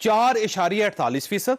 4.48%,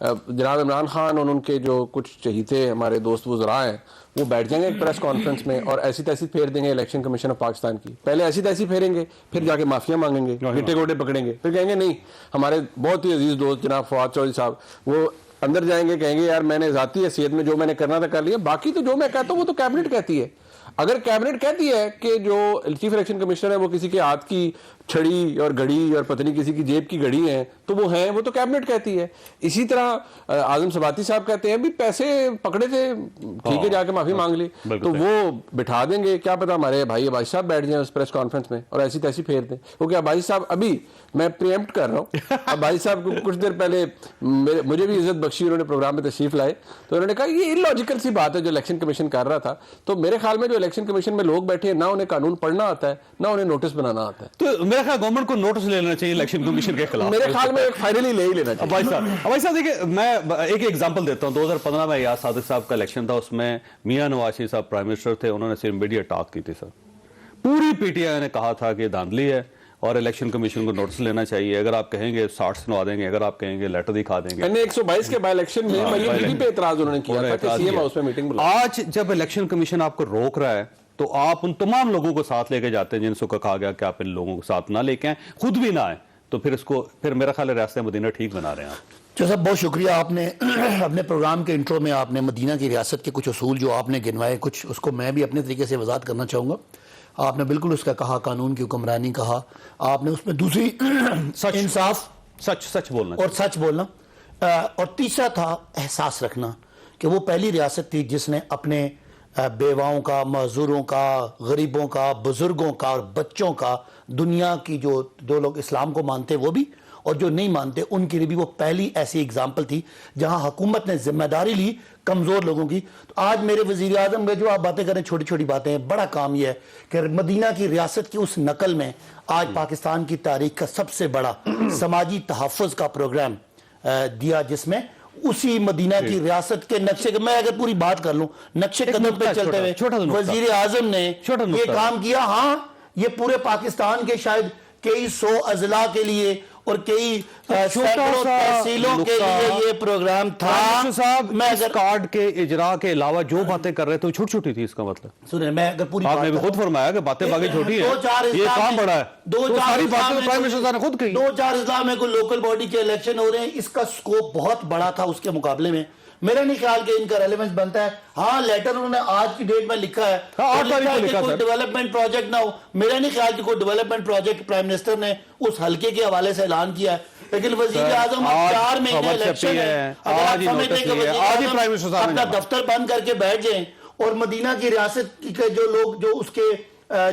جناب عمران خان اور ان کے جو کچھ چہیتے ہمارے دوست وزراء ہیں وہ بیٹھ جائیں گے ایک پریس کانفرنس میں اور ایسی تیسی پھیر دیں گے الیکشن کمیشن آف پاکستان کی. پہلے ایسی تیسی پھیریں گے, پھر جا کے معافیا مانگیں گے, گٹے گوٹے پکڑیں گے, پھر کہیں گے نہیں. ہمارے بہت ہی عزیز دوست جناب فواد چودھری صاحب وہ اندر جائیں گے, کہیں گے یار میں نے ذاتی حیثیت میں جو میں نے کرنا تھا کر لیا, باقی تو جو میں کہتا ہوں وہ تو کیبنٹ کہتی ہے. اگر کیبنٹ کہتی ہے کہ جو چیف الیکشن کمشنر ہے وہ کسی کے ہاتھ کی چھڑی اور گھڑی اور پتہ نہیں کسی کی جیب کی گھڑی ہیں تو وہ ہیں, وہ تو کیبنٹ کہتی ہے. اسی طرح اعظم سباتی صاحب کہتے ہیں بھی پیسے پکڑے تھے, ٹھیک ہے جا کے معافی مانگ لی, تو وہ بٹھا دیں گے. کیا پتا ہمارے بھائی عباسی صاحب بیٹھ جائیں اس پریس کانفرنس میں اور ایسی تیسی پھیر دیں. کیونکہ عباسی صاحب ابھی میں پریمپٹ کر رہا ہوں, عباسی صاحب کو کچھ دیر پہلے مجھے بھی عزت بخشی, انہوں نے پروگرام میں تشریف لائے تو انہوں نے کہا یہ انلاجیکل سی بات ہے جو الیکشن کمیشن کر رہا تھا. تو میرے خیال میں جو الیکشن کمیشن میں لوگ بیٹھے ہیں نہ انہیں قانون پڑھنا آتا ہے نہ انہیں نوٹس بنانا آتا ہے. تو میرا خیال گورنمنٹ کو نوٹس لے لینا چاہیے الیکشن کمیشن کے خلاف. میرے خیال میں ایک فائنلی لے ہی لینا چاہیے. بھائی صاحب دیکھیں میں ایک ایگزامپل دیتا ہوں. 2015 میں یاد صادق صاحب کا الیکشن تھا, اس میں میاں نواز شریف صاحب پرائم منسٹر تھے, انہوں نے صرف میڈیا ٹاک کی تھی. سر پوری پی ٹی آئی نے کہا تھا کہ دھاندلی ہے اور الیکشن کمیشن کو نوٹس لینا چاہیے. اگر آپ کہیں گے 60 سنوا دیں گے, اگر آپ کہیں گے لیٹر دکھا دیں گے. 122 کے بائی الیکشن میں مریم بی بی پہ اعتراض انہوں نے کیا تھا کہ سی ایم ہاؤس میں میٹنگ بلائی. آج جب الیکشن کمیشن آپ کو روک رہا ہے تو آپ ان تمام لوگوں کو ساتھ لے کے جاتے ہیں جن سے کہا گیا کہ آپ ان لوگوں کو ساتھ نہ لے کے آئیں, خود بھی نہ آئیں, تو پھر میرا خیال ہے ریاست مدینہ ٹھیک بنا رہے ہیں آپ. صاحب بہت شکریہ. آپ نے اپنے پروگرام کے انٹرو میں آپ نے مدینہ کی ریاست کے کچھ اصول جو آپ نے گنوائے, کچھ اس کو میں بھی اپنے طریقے سے وضاحت کرنا چاہوں گا. آپ نے بالکل اس کا کہا, قانون کی حکمرانی کہا آپ نے, اس میں دوسری انصاف, سچ بولنا اور سچ بولنا, اور تیسرا تھا احساس رکھنا کہ وہ پہلی ریاست تھی جس نے اپنے بیواؤں کا, معذوروں کا, غریبوں کا, بزرگوں کا اور بچوں کا, دنیا کی جو لوگ اسلام کو مانتے وہ بھی اور جو نہیں مانتے ان کے لیے بھی وہ پہلی ایسی اگزامپل تھی جہاں حکومت نے ذمہ داری لی کمزور لوگوں کی. تو آج میرے وزیر اعظم میں جو آپ باتیں کریں چھوٹی چھوٹی باتیں ہیں, بڑا کام یہ ہے کہ مدینہ کی ریاست کی اس نقل میں آج پاکستان کی تاریخ کا سب سے بڑا سماجی تحفظ کا پروگرام دیا, جس میں اسی مدینہ کی ریاست کے نقشے کے, میں اگر پوری بات کر لوں, نقشے قدم پہ چلتے ہوئے وزیر اعظم نے یہ کام کیا. ہاں یہ پورے پاکستان کے شاید کئی 100 اضلاع کے لیے اور کئی سینکڑوں تحصیلوں کے لیے یہ پروگرام تھا. میں اس کارڈ کے اجراء کے علاوہ جو باتیں کر رہے تھے وہ چھوٹی چھوٹی تھی. اس کا مطلب سنیں, میں اگر پوری آپ نے بھی خود فرمایا کہ باتیں باقی چھوٹی ہیں, یہ کام بڑا ہے. تو ساری باتیں تو پرائم منسٹر صاحب نے خود کہی. 2-4 اضلاع میں کوئی لوکل باڈی کے الیکشن ہو رہے ہیں, اس کا سکوپ بہت بڑا تھا اس کے مقابلے میں. میرا نہیں خیال کہ ان کا ریلیونس بنتا ہے. ہاں لیٹر انہوں نے آج کی ڈیٹ میں لکھا ہے, کوئی ڈیولپمنٹ پروجیکٹ نہ ہو. میرا نہیں خیال کہ کوئی ڈیولپمنٹ پروجیکٹ پرائم منسٹر نے اس حلقے کے حوالے سے اعلان کیا ہے. لیکن وزیر اعظم 4 مہینے الیکشن ہے, اگر آپ سمجھتے ہیں کہ وزیر اعظم اپنا دفتر بند کر کے بیٹھ جائیں اور مدینہ کی ریاست کے جو لوگ جو اس کے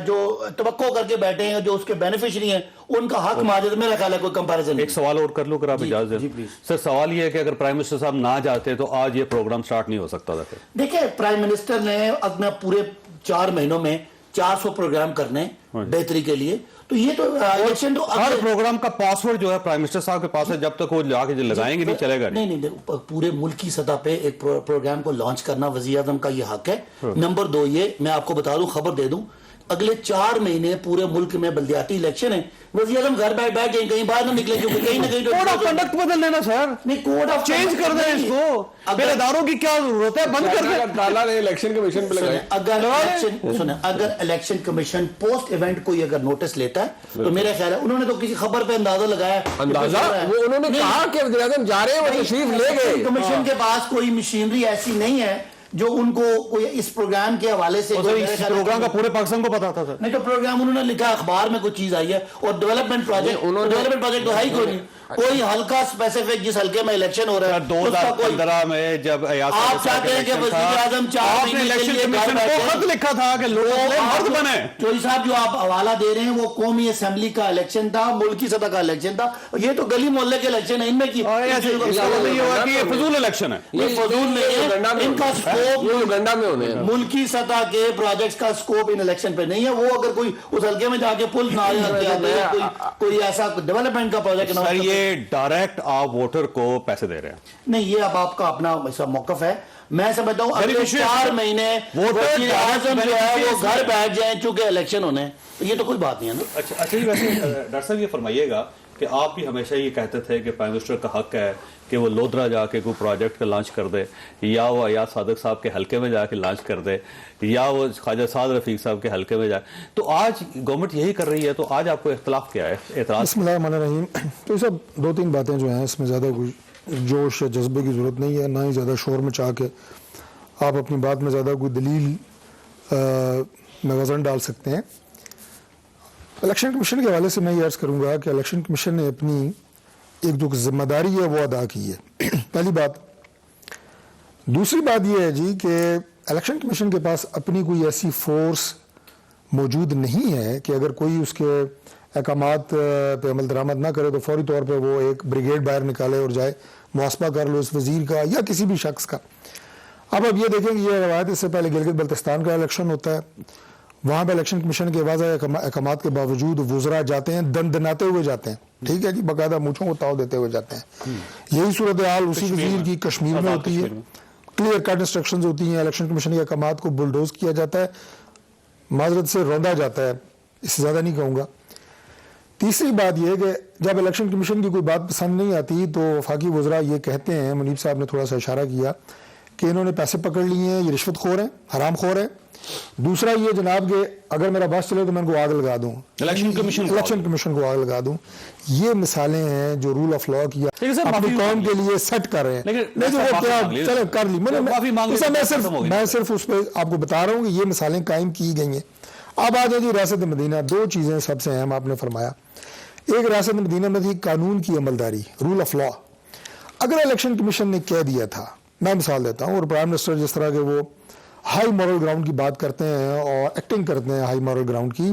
جو توقع کر کے بیٹھے ہیں, جو اس کے بینیفیشری ہیں, ان کا حق ماجد, میرا خیال ہے کوئی کمپیریزن. ایک سوال اور کر لوں اگر آپ اجازت دیں. سر سوال یہ ہے کہ اگر پرائم منسٹر صاحب نہ جاتے تو آج یہ پروگرام سٹارٹ نہیں ہو سکتا تھا. دیکھیں پرائم منسٹر نے اپنا پورے 4 مہینوں میں 400 پروگرام کرنے بہتری کے لیے, تو یہ تو الیکشن تو ہر پروگرام کا پاسورڈ جو ہے پرائم منسٹر صاحب کے پاس ہے, جب تک وہ جا کے لگائیں گے نہیں چلے گا. نہیں, پورے ملک کی سطح پہ ایک پروگرام کو لانچ کرنا وزیر اعظم کا یہ حق ہے. نمبر 2 یہ میں آپ کو بتا دوں, خبر دے دوں, اگلے 4 مہینے پورے ملک میں بلدیاتی الیکشن ہیں. وزیر اعظم گھر بیٹھ جائیں, کہیں باہر نہ نکلیں, کیونکہ کہیں نہ کہیں کوڈ آف کنڈکٹ بدل لینا سر. نہیں, کوڈ آف چینج کر دیں اس کو. پھر اداروں کی کیا ضرورت ہے, بند کر دیں. تالا نے الیکشن کمیشن پہ لگایا. اگر الیکشن کمیشن پوسٹ ایونٹ کوئی اگر نوٹس لیتا ہے تو میرا خیال ہے انہوں نے تو کسی خبر پہ اندازہ لگایا, وہ انہوں نے کہا کہ وزیر اعظم جا رہے ہیں, وہ تشریف لے گئے. کمیشن کے پاس کوئی مشینری ایسی نہیں ہے جو ان کو کوئی اس پروگرام کے حوالے سے پروگرام کا پورے پاکستان کو پتا تھا. نہیں تو پروگرام انہوں نے لکھا, اخبار میں کوئی چیز آئی ہے, اور ڈیولپمنٹ پروجیکٹ تو ہے ہی کوئی نہیں. کوئی حلقہ اسپیسیفک جس حلقے میں الیکشن ہو رہا ہے 2015 میں جب آپ چاہتے ہیں کہ وزیر اعظم 4 مہینے کے لیے خط لکھا تھا کہ لوگ مرد بنے. چوہدری صاحب جو آپ حوالہ دے رہے ہیں وہ قومی اسمبلی کا الیکشن تھا, ملکی سطح کا الیکشن تھا. یہ تو گلی محلے کے الیکشن ہے, ان میں یہ فضول الیکشن ہے. یہ فضول نہیں, ان کا سکوپ یوگنڈا میں ہونے ہیں. ملکی سطح کے پروجیکٹس کا سکوپ ان الیکشن پہ نہیں ہے. وہ اگر کوئی اس حلقے میں جا کے پل نہ کوئی ایسا ڈیولپمنٹ کا پروجیکٹ نہ, ڈائریکٹ آپ ووٹر کو پیسے دے رہے ہیں. نہیں, یہ اب آپ کا اپنا موقف ہے. میں سمجھتا ہوں اگلے 4 مہینے وزیر اعظم جو ہے وہ گھر بیٹھ جائیں چونکہ الیکشن ہونے, یہ تو کوئی بات نہیں ہے نا. اچھا جی, ویسے ڈاکٹر صاحب یہ فرمائیے گا کہ آپ بھی ہمیشہ یہ کہتے تھے کہ پرائم منسٹر کا حق ہے کہ وہ لودھرا جا کے کوئی پروجیکٹ کا لانچ کر دے, یا وہ ایاز صادق صاحب کے حلقے میں جا کے لانچ کر دے, یا وہ خواجہ سعد رفیق صاحب کے حلقے میں جائے. تو آج گورنمنٹ یہی کر رہی ہے, تو آج آپ کو اختلاف کیا ہے, اعتراض؟ بسم اللہ الرحمن الرحیم. تو یہ سب 2-3 باتیں جو ہیں اس میں زیادہ کوئی جوش یا جذبے کی ضرورت نہیں ہے, نہ ہی زیادہ شور مچا کے آپ اپنی بات میں زیادہ کوئی دلیل میں وزن ڈال سکتے ہیں. الیکشن کمیشن کے حوالے سے میں یہ عرض کروں گا کہ الیکشن کمیشن نے اپنی ایک جو ذمہ داری ہے وہ ادا کی ہے, پہلی بات. دوسری بات یہ ہے جی کہ الیکشن کمیشن کے پاس اپنی کوئی ایسی فورس موجود نہیں ہے کہ اگر کوئی اس کے احکامات پہ عمل درآمد نہ کرے تو فوری طور پہ وہ ایک بریگیڈ باہر نکالے اور جائے محاسبہ کر لو اس وزیر کا یا کسی بھی شخص کا. اب یہ دیکھیں کہ یہ روایت اس سے پہلے گلگت بلتستان کا الیکشن ہوتا ہے, وہاں پہ الیکشن کمیشن کے واضح احکامات کے باوجود وزراء جاتے ہیں دناتے ہوئے جاتے ہیں, ٹھیک ہے جی, باقاعدہ مونچھوں کو تاؤ دیتے ہوئے جاتے ہیں. یہی صورتحال اسی وزیر کی کشمیر میں ہوتی ہے, کلیئر کٹ انسٹرکشنز ہوتی ہیں, الیکشن کمیشن کے احکامات کو بلڈوز کیا جاتا ہے, معذرت سے روندا جاتا ہے, اس سے زیادہ نہیں کہوں گا. تیسری بات یہ کہ جب الیکشن کمیشن کی کوئی بات پسند نہیں آتی تو وفاقی وزراء یہ کہتے ہیں, منیب صاحب نے تھوڑا سا اشارہ کیا کہ انہوں نے پیسے پکڑ لیے ہیں, یہ رشوت خور ہیں, حرام خور ہیں. دوسرا یہ جناب کہ اگر میرا بس چلے تو میں ان کو آگ لگا دوں, الیکشن کمیشن کو آگ لگا دوں. یہ مثالیں ہیں جو رول آف لا کی اپنی قوم کے لیے سیٹ کر رہے ہیں. چلو کر لی, میں صرف اس پہ آپ کو بتا رہا ہوں کہ یہ مثالیں قائم کی گئی ہیں. اب آ جائیں جی ریاست مدینہ. 2 چیزیں سب سے اہم آپ نے فرمایا. ایک ریاست مدینہ میں تھی قانون کی عملداری, رول آف لا. اگر الیکشن کمیشن نے کہہ دیا تھا, میں مثال دیتا ہوں, اور پرائم منسٹر جس طرح کے وہ ہائی مورل گراؤنڈ کی بات کرتے ہیں اور ایکٹنگ کرتے ہیں ہائی مورل گراؤنڈ کی,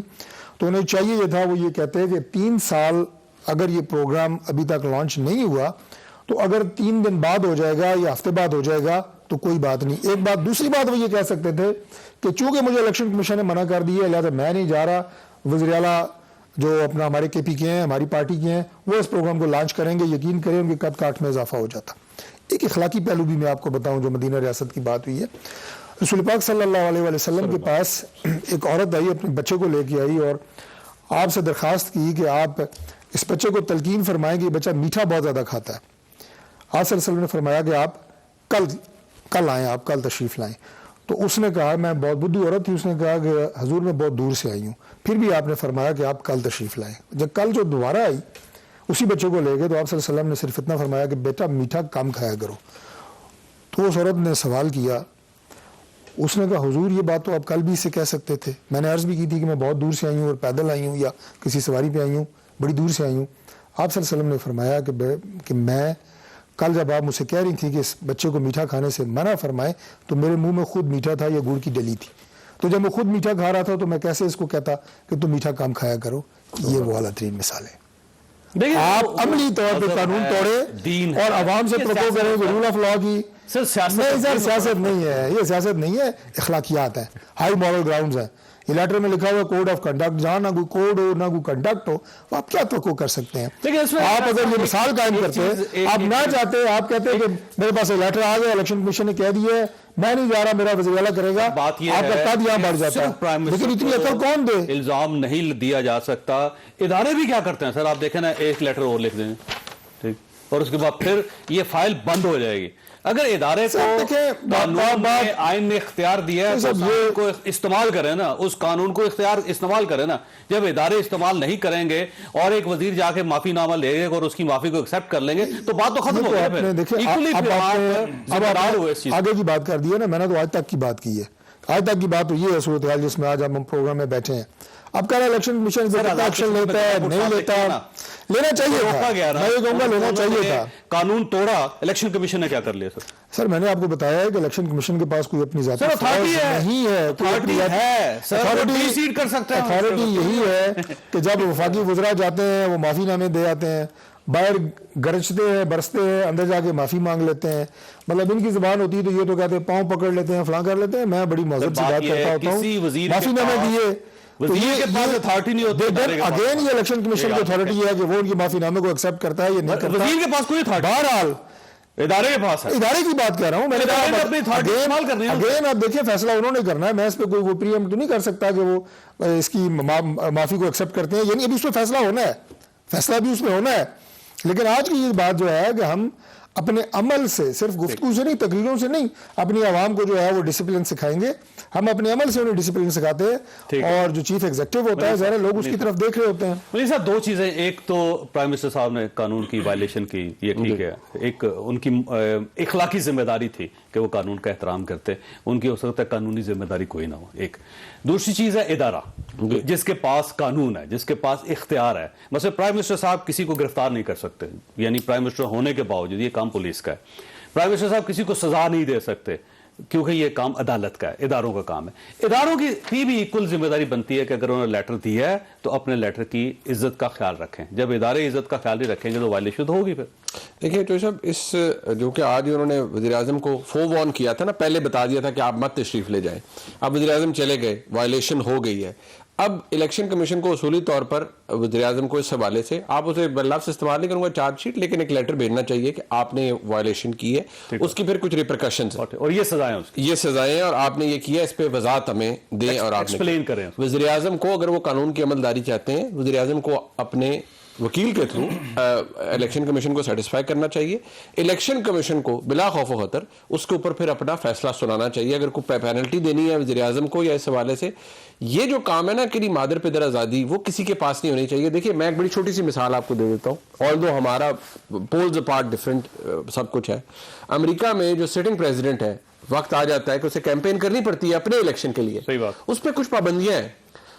تو انہیں چاہیے یہ تھا, وہ یہ کہتے ہیں کہ 3 سال اگر یہ پروگرام ابھی تک لانچ نہیں ہوا تو اگر 3 دن بعد ہو جائے گا یا ہفتے بعد ہو جائے گا تو کوئی بات نہیں. ایک بات. دوسری بات وہ یہ کہہ سکتے تھے کہ چونکہ مجھے الیکشن کمیشن نے منع کر دی ہے لہٰذا میں نہیں جا رہا, وزیر اعلیٰ جو اپنا ہمارے کے پی کے ہیں, ہماری پارٹی کے ہیں, وہ اس پروگرام کو لانچ کریں گے, یقین کریں ان کے قد کاٹ میں اضافہ ہو جاتا. ایک اخلاقی پہلو بھی میں آپ کو بتاؤں جو مدینہ ریاست کی بات ہوئی ہے. رسول پاک صلی اللہ علیہ وسلم کے پاس ایک عورت آئی, اپنے بچے کو لے کے آئی اور آپ سے درخواست کی کہ آپ اس بچے کو تلقین فرمائیں کہ یہ بچہ میٹھا بہت زیادہ کھاتا ہے. آپ صلی اللہ علیہ وسلم نے فرمایا کہ آپ کل آئیں, آپ کل تشریف لائیں. تو اس نے کہا, میں بہت بدھو عورت تھی, اس نے کہا کہ حضور میں بہت دور سے آئی ہوں. پھر بھی آپ نے فرمایا کہ آپ کل تشریف لائیں. جب کل جو دوبارہ آئی اسی بچے کو لے گئے تو آپ صلی اللہ علیہ وسلم نے صرف اتنا فرمایا کہ بیٹا میٹھا کم کھایا کرو. تو اس عورت نے سوال کیا, اس نے کہا حضور یہ بات تو آپ کل بھی اسے کہہ سکتے تھے, میں نے عرض بھی کی تھی کہ میں بہت دور سے آئی ہوں اور پیدل آئی ہوں یا کسی سواری پہ آئی ہوں, بڑی دور سے آئی ہوں. آپ صلی اللہ علیہ وسلم نے فرمایا کہ میں کل جب آپ مجھ سے کہہ رہی تھی کہ اس بچے کو میٹھا کھانے سے منع فرمائے تو میرے منہ میں خود میٹھا تھا یا گڑ کی ڈلی تھی, تو جب میں خود میٹھا کھا رہا تھا تو میں کیسے اس کو کہتا کہ تم میٹھا کم کھایا کرو. یہ وہ اعلیٰ ترین مثال ہے. آپ عملی طور پہ قانون توڑے اور عوام سے پروپو کریں کہ رول آف لا کی سیاست نہیں ہے, یہ سیاست نہیں ہے, اخلاقیات ہے, ہائی مورل گراؤنڈز ہیں. یہ لیٹر میں لکھا ہوا کوڈ آف کنڈکٹ, جہاں نہ کوئی کوڈ ہو نہ کوئی کنڈکٹ ہو, آپ کیا توقع کر سکتے ہیں. آپ اگر یہ مثال قائم کرتے, آپ نہ چاہتے, آپ کہتے کہ میرے پاس لیٹر آ گیا, الیکشن کمیشن نے کہہ دیا ہے میں نہیں جا رہا, میرا وزیر اعلیٰ کرے گا, آپ کا قد یہاں بڑھ جاتا ہے. لیکن اتنی عقل کون دے. الزام نہیں دیا جا سکتا. ادارے بھی کیا کرتے ہیں سر, آپ دیکھیں نا, ایک لیٹر اور لکھ دیں ٹھیک, اور اس کے بعد پھر یہ فائل بند ہو جائے گی. اگر ادارے کو قانون میں آئین نے اختیار دیا ہے تو اس کو استعمال کریں نا, اس قانون کو استعمال کریں نا. جب ادارے استعمال نہیں کریں گے اور ایک وزیر جا کے معافی نامہ لے گے اور اس کی معافی کو ایکسپٹ کر لیں گے تو بات تو ختم ہو گئی. آگے کی بات کر دی ہے نا, میں نے تو آج تک کی بات کی ہے. آج تک کی بات تو یہ ہے صورتحال جس میں آج ہم پروگرام میں بیٹھے ہیں. اب کہہ رہے الیکشن کمیشن ایکشن لیتا ہے نہیں لیتا, لینا چاہیے تھا. میں یہ کہوں گا لینا چاہیے تھا. قانون توڑا, الیکشن کمیشن نے کیا کر لیا سر؟ سر میں نے آپ کو بتایا ہے کہ الیکشن کمیشن کے پاس کوئی اپنی ذاتی نہیں ہے. اتھارٹی یہی ہے کہ جب وفاقی وزراء جاتے ہیں وہ معافی نامے دے آتے ہیں, باہر گرجتے ہیں, برستے ہیں, اندر جا کے معافی مانگ لیتے ہیں. مطلب ان کی زبان ہوتی ہے تو یہ تو کہتے ہیں پاؤں پکڑ لیتے ہیں, فلاں کر لیتے ہیں. میں بڑی معذرت سے بات کرتا ہوتا ہوں, معافی نامے دیے اگین یہ الیکشن کمیشن کی اتھارٹی ہے کہ وہ ان کی معافی نامے کو ایکسپٹ کرتا ہے, یہ نہیں کرتا. وزیر کے پاس کوئی اتھارٹی, بہرحال ادارے کے پاس ہے. ادارے کی بات کہہ رہا ہوں میں, اگین آپ دیکھیں فیصلہ انہوں نے کرنا ہے. میں اس پہ کوئی پری ایمپٹ نہیں کر سکتا کہ وہ اس کی معافی کو ایکسپٹ کرتے ہیں, یعنی ابھی اس پہ فیصلہ ہونا ہے. فیصلہ بھی اس میں ہونا ہے، لیکن آج کی یہ بات جو ہے کہ ہم اپنے عمل سے، صرف گفتگو سے نہیں، تقریروں سے نہیں، اپنی عوام کو جو ہے وہ ڈسپلن سکھائیں گے. ہم اپنے عمل سے انہیں ڈسپلن سکھاتے ہیں، اور جو چیف ایگزیکٹو ہوتا ہے ظاہر ہے لوگ اس کی طرف دیکھ رہے ہوتے ہیں. مجھے صاحب دو چیزیں، ایک تو پرائم منسٹر صاحب نے قانون کی وائلیشن کی، یہ ٹھیک ہے، ایک ان کی اخلاقی ذمہ داری تھی کہ وہ قانون کا احترام کرتے، ان کی ہو سکتا ہے قانونی ذمہ داری کوئی نہ ہو. ایک دوسری چیز ہے ادارہ جس کے پاس قانون ہے، جس کے پاس اختیار ہے. مثلا پرائم منسٹر صاحب کسی کو گرفتار نہیں کر سکتے، یعنی پرائم منسٹر ہونے کے باوجود، یہ کام پولیس کا ہے. پرائم منسٹر صاحب کسی کو سزا نہیں دے سکتے کیونکہ یہ کام عدالت کا ہے، اداروں کا کام ہے. اداروں کی بھی ایکول ذمہ داری بنتی ہے کہ اگر انہوں نے لیٹر دیا ہے تو اپنے لیٹر کی عزت کا خیال رکھیں. جب ادارے عزت کا خیال نہیں رکھیں گے تو وائلیشن ہوگی. پھر دیکھیں تو صاحب، اس جو کہ آج انہوں نے وزیر اعظم کو فورون کیا تھا نا، پہلے بتا دیا تھا کہ آپ مت تشریف لے جائیں، اب وزیر اعظم چلے گئے، وائلیشن ہو گئی ہے. اب الیکشن کمیشن کو اصولی طور پر وزیر اعظم کو اس حوالے سے، آپ اسے لفظ استعمال نہیں کروں گا چارج شیٹ، لیکن ایک لیٹر بھیجنا چاہیے کہ آپ نے وائلیشن کی ہے، اس کی پھر کچھ ریپرکشنز ہیں اور یہ سزائیں، یہ سزائیں ہیں، اور آپ نے یہ کیا، اس پہ وضاحت ہمیں دیں اور آپ ایکسپلین کریں. وزیر اعظم کو اگر وہ قانون کی عمل داری چاہتے ہیں، وزیر اعظم کو اپنے وکیل کے تھرو الیکشن کمیشن کو سیٹسفائی کرنا چاہیے. الیکشن کمیشن کو بلا خوف و خطر اس کے اوپر پھر اپنا فیصلہ سنانا چاہیے. اگر کوئی پینلٹی دینی ہے وزیر اعظم کو یا اس حوالے سے، یہ جو کام ہے نا کہ مادر پدر آزادی، وہ کسی کے پاس نہیں ہونی چاہیے. دیکھیے میں ایک بڑی چھوٹی سی مثال آپ کو دے دیتا ہوں، آلدو ہمارا پولز اپارٹ ڈفرینٹ سب کچھ ہے. امریکہ میں جو سٹنگ پریزیڈنٹ ہے، وقت آ جاتا ہے کہ اسے کیمپین کرنی پڑتی ہے اپنے الیکشن کے لیے، صحیح بات، اس پہ کچھ پابندیاں ہیں.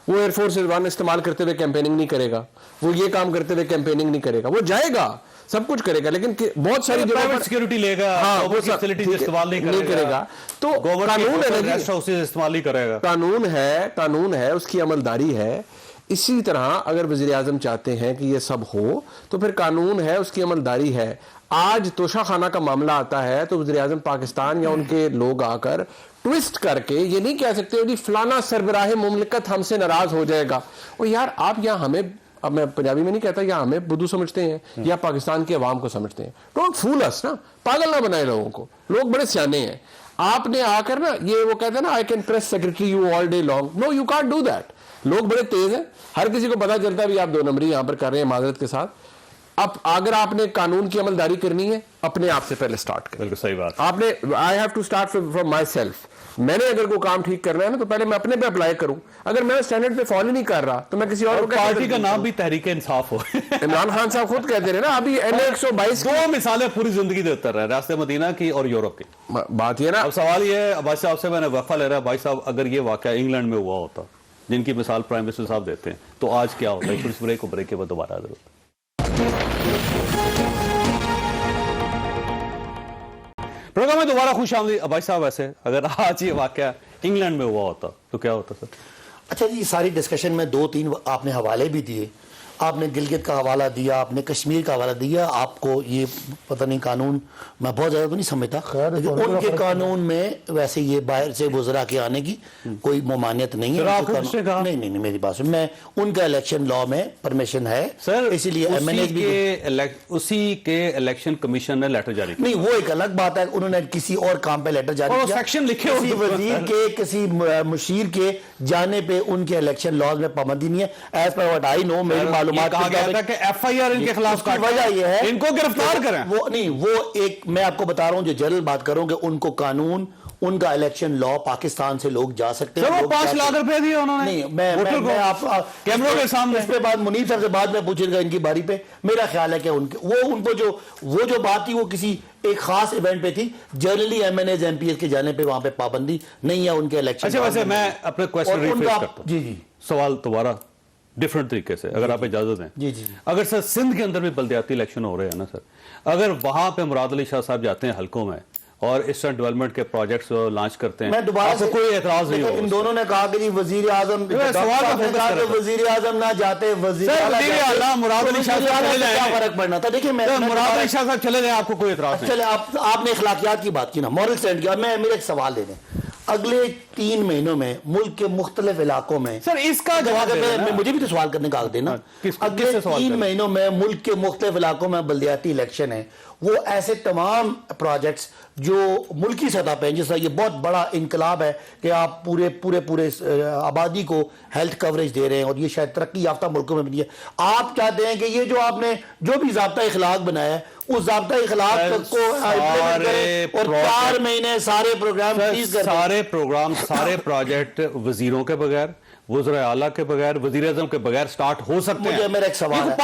وہ ایئر فورس ون استعمال کرتے ہوئے کیمپیننگ نہیں کرے گا، وہ یہ کام کرتے ہوئے کیمپیننگ نہیں کرے گا، وہ جائے گا سب کچھ کرے گا، لیکن بہت ساری جگہوں پر سیکورٹی لے گا، وہ فیسلٹیز استعمال نہیں کرے گا. تو قانون ہے، ریسٹ ہاؤسز استعمال نہیں کرے گا. قانون ہے، اس کی عملداری ہے. اسی طرح اگر وزیر اعظم چاہتے ہیں کہ یہ سب ہو تو پھر قانون ہے، اس کی عملداری ہے. آج توشہ خانہ کا معاملہ آتا ہے تو وزیر اعظم پاکستان یا ان کے لوگ آ کر ٹویسٹ کر کے یہ نہیں کہہ سکتے جی فلانا سربراہ مملکت ہم سے ناراض ہو جائے گا. اور یار آپ یا ہمیں، اب میں پنجابی میں نہیں کہتا، یا ہمیں بدھو سمجھتے ہیں یا پاکستان کی عوام کو سمجھتے ہیں. ڈونٹ فول اس نا، پاگل نہ بنائے لوگوں کو. لوگ بڑے سیانے ہیں. آپ نے آ کر نا یہ وہ کہتے ہیں نا I can press secretary you all day long, no you can't do that. لوگ بڑے تیز ہیں، ہر کسی کو پتا چلتا ہے بھی آپ 2 نمبری یہاں پر کر رہے ہیں معذرت کے ساتھ. اب اگر آپ نے قانون کی عمل داری کرنی ہے اپنے آپ سے پہلے سٹارٹ کریں. بالکل صحیح بات. آپ نے I have to start from myself. میں نے اگر کوئی کام ٹھیک کرنا ہے نا تو پہلے میں اپنے پہ اپلائی کروں. اگر میں اسٹینڈرڈ پہ فالو نہیں کر رہا تو میں کسی اور پارٹی کا نام بھی تحریک انصاف ہو. عمران خان صاحب خود کہتے رہے نا ابھی N122 دو مثالیں پوری زندگی دے اتر رہے ہیں، ریاست مدینہ کی اور یورپ کی. بات یہ نا، اب سوال یہ ہے بھائی صاحب سے میں نے وقفہ لے رہا ہے، بھائی صاحب اگر یہ واقعہ انگلینڈ میں ہوا ہوتا جن کی مثال پرائم منسٹر صاحب دیتے ہیں تو آج کیا ہوتا ہے؟ چھوٹی بریک کو بریک کے بعد دوبارہ حاضر ہوتا ہے. پروگرام میں دوبارہ خوش آمدید. بھائی صاحب ویسے اگر آج یہ واقعہ انگلینڈ میں ہوا ہوتا تو کیا ہوتا سر؟ اچھا جی، ساری ڈسکشن میں 2-3 آپ نے حوالے بھی دیے. آپ نے گلگت کا حوالہ دیا، آپ نے کشمیر کا حوالہ دیا. آپ کو یہ پتہ نہیں قانون میں بہت زیادہ تو نہیں سمجھتا، لیکن ان کے قانون میں ویسے یہ باہر سے وزراء کے آنے کی کوئی ممانعت نہیں ہے. نہیں میری بات سن، میں ان کا الیکشن لا میں پرمیشن ہے سر، اسی لیے اسی کے الیکشن کمیشن نے لیٹر جاری کیا. نہیں، وہ ایک الگ بات ہے، انہوں نے کسی اور کام پہ لیٹر جاری کیا. سیکشن لکھے کسی وزیر کے، کسی مشیر کے جانے پہ ان کے الیکشن لاز میں پابندی نہیں ہے. ایز پر واٹ آئی نو، میری معلومات کہا گیا تھا کہ ایف آئی آر ان کے خلاف کی وجہ یہ ہے ان کو گرفتار کریں. وہ نہیں، وہ ایک میں آپ کو بتا رہا ہوں جو جنرل بات کروں کہ ان کو قانون، ان کا الیکشن لا پاکستان سے لوگ جا سکتے ہیں. وہ 5 لاکھ روپے دیے انہوں نے. نہیں، میں آپ کیمروں کے سامنے اس پہ بات منیر صاحب سے بعد میں پوچھے گا ان کی باری پہ. میرا خیال ہے کہ ان کو جو بات تھی وہ کسی ایک خاص ایونٹ پہ تھی. Generally M N S M P S کے جانے پہ وہاں پہ پابندی نہیں ہے ان کے الیکشن. اچھا ویسے میں اپنے کویسچن ریفریز کرتا ہوں. جی سوال دوبارہ ڈیفرنٹ طریقے سے اگر آپ اجازت دیں. جی جی. اگر سر سندھ کے اندر بھی بلدیاتی الیکشن ہو رہے ہیں نا سر، اگر وہاں پہ مراد علی شاہ صاحب جاتے ہیں حلقوں میں اور ایسٹرن ڈیولپمنٹ کے پروجیکٹس لانچ کرتے ہیں، میں دوبارہ سے کوئی اعتراض نہیں ہوگا؟ ان دونوں نے کہا کہ وزیر اعظم وزیر اعظم نہ جاتے، وزیر اعلیٰ مراد علی شاہ صاحب چلے جائیں، کیا فرق پڑنا تھا؟ دیکھیں مراد علی شاہ صاحب چلے جائیں، آپ کو کوئی اعتراض نہیں. چلے آپ نے اخلاقیات کی بات کی نا، مورل اسٹینڈ کیا. میں میرا ایک سوال دے دیں. اگلے 3 مہینوں میں ملک کے مختلف علاقوں میں سر اس کا جواب دے دینا. مجھے بھی تو سوال کرنے کا حق دینا. اگلے 3 مہینوں میں ملک کے مختلف علاقوں میں بلدیاتی الیکشن ہے, وہ ایسے تمام پروجیکٹس جو ملکی سطح پہ ہیں, جس طرح یہ بہت بڑا انقلاب ہے کہ آپ پورے آبادی کو ہیلتھ کوریج دے رہے ہیں, اور یہ شاید ترقی یافتہ ملکوں میں بھی ہے. آپ چاہتے ہیں کہ یہ جو آپ نے جو بھی ضابطہ اخلاق بنایا ہے اس ضابطہ اخلاق کو امپلیمنٹ کریں, اور 4 مہینے سارے پروگرام فریز کر دیں. سارے پروجیکٹ وزیروں کے بغیر, وزراء اعلیٰ کے بغیر, وزیر اعظم کے بغیر سٹارٹ ہو سکتے ہیں. مجھے میرا ایک سوال ہے,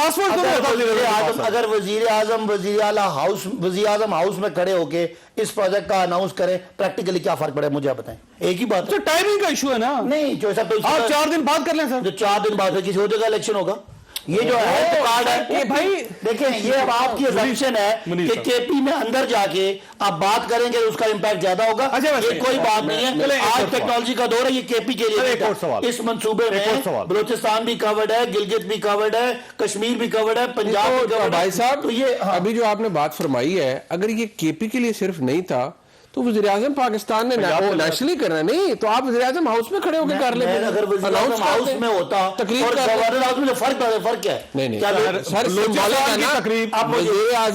اگر وزیر اعظم وزیر اعظم ہاؤس میں کھڑے ہو کے اس پروجیکٹ کا اناؤنس کریں, پریکٹیکلی کیا فرق پڑے مجھے بتائیں. ایک ہی بات ہے, ٹائمنگ کا ایشو ہے نا. نہیں جو صاحب آپ 4 دن بعد کر لیں سر. جو 4 دن بعد کسی اور جگہ الیکشن ہوگا. یہ جو ہیلتھ کارڈ ہے بھائی دیکھیں, یہ اب آپ کی assumption ہے کہ کے پی میں اندر جا کے آپ بات کریں گے اس کا امپیکٹ زیادہ ہوگا. یہ کوئی بات نہیں ہے, آج ٹیکنالوجی کا دور ہے, یہ کے پی کے لیے. اس منصوبے میں بلوچستان بھی کورڈ ہے, گلگت بھی کورڈ ہے, کشمیر بھی کورڈ ہے, پنجاب بھی کورڈ ہے. بھائی صاحب تو یہ ابھی جو آپ نے بات فرمائی ہے, اگر یہ کے پی کے لیے صرف نہیں تھا تو وزیر اعظم پاکستان نے نیشنلی کرنا نہیں, تو آپ وزیر اعظم ہاؤس میں کھڑے ہو کے کر لیں. اگر وزیر اعظم ہاؤس میں ہوتا اور گورنر ہاؤس میں فرق کیا ہے؟ نہیں